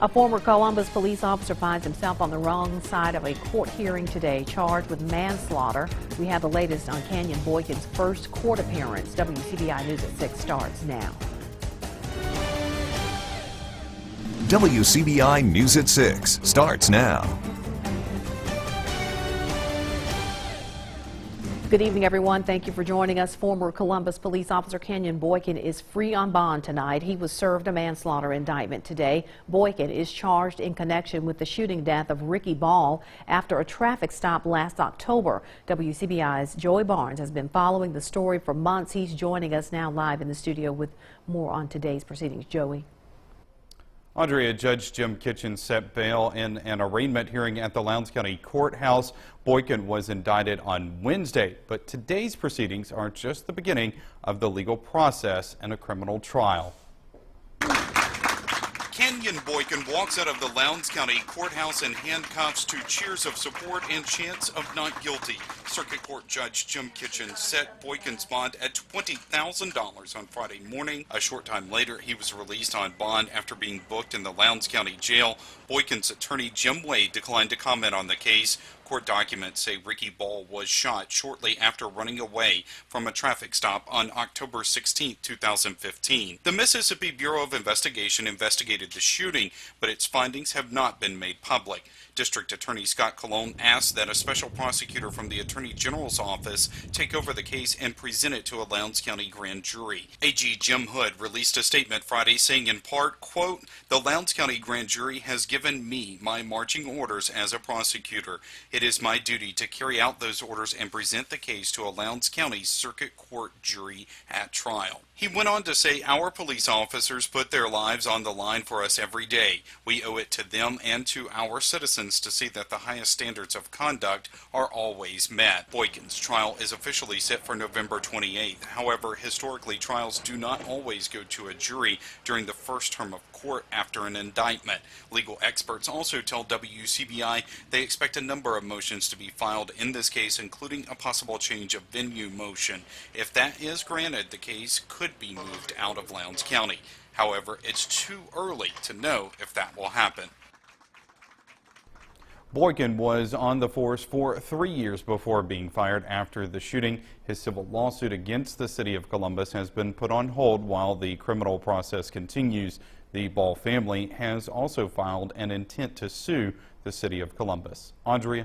A former Columbus police officer finds himself on the wrong side of a court hearing today, charged with manslaughter. We have the latest on Canyon Boykin's first court appearance. WCBI News at 6 starts now. WCBI News at 6 starts now. Good evening, everyone. Thank you for joining us. Former Columbus police officer Canyon Boykin is free on bond tonight. He was served a manslaughter indictment today. Boykin is charged in connection with the shooting death of Ricky Ball after a traffic stop last October. WCBI's Joey Barnes has been following the story for months. He's joining us now live in the studio with more on today's proceedings. Joey. Andrea, Judge Jim Kitchen set bail in an arraignment hearing at the Lowndes County Courthouse. Boykin was indicted on Wednesday, but today's proceedings are just the beginning of the legal process in a criminal trial. Canyon Boykin walks out of the Lowndes County Courthouse in handcuffs to cheers of support and chants of not guilty. Circuit Court Judge Jim Kitchen set Boykin's bond at $20,000 on Friday morning. A short time later, he was released on bond after being booked in the Lowndes County Jail. Boykin's attorney, Jim Wade, declined to comment on the case. Court documents say Ricky Ball was shot shortly after running away from a traffic stop on October 16, 2015. The Mississippi Bureau of Investigation investigated the shooting, but its findings have not been made public. District Attorney Scott Colon asked that a special prosecutor from the Attorney General's office take over the case and present it to a Lowndes County grand jury. AG Jim Hood released a statement Friday saying in part, quote, "The Lowndes County grand jury has given me my marching orders as a prosecutor. It is my duty to carry out those orders and present the case to a Lowndes County Circuit Court jury at trial." He went on to say, "Our police officers put their lives on the line for us every day. We owe it to them and to our citizens to see that the highest standards of conduct are always met." Boykin's trial is officially set for November 28th. However, historically, trials do not always go to a jury during the first term of court after an indictment. Legal experts also tell WCBI they expect a number of motions to be filed in this case, including a possible change of venue motion. If that is granted, the case could be moved out of Lowndes County. However, it's too early to know if that will happen. Boykin was on the force for 3 years before being fired after the shooting. His civil lawsuit against the city of Columbus has been put on hold while the criminal process continues. The Ball family has also filed an intent to sue the city of Columbus. Andrea.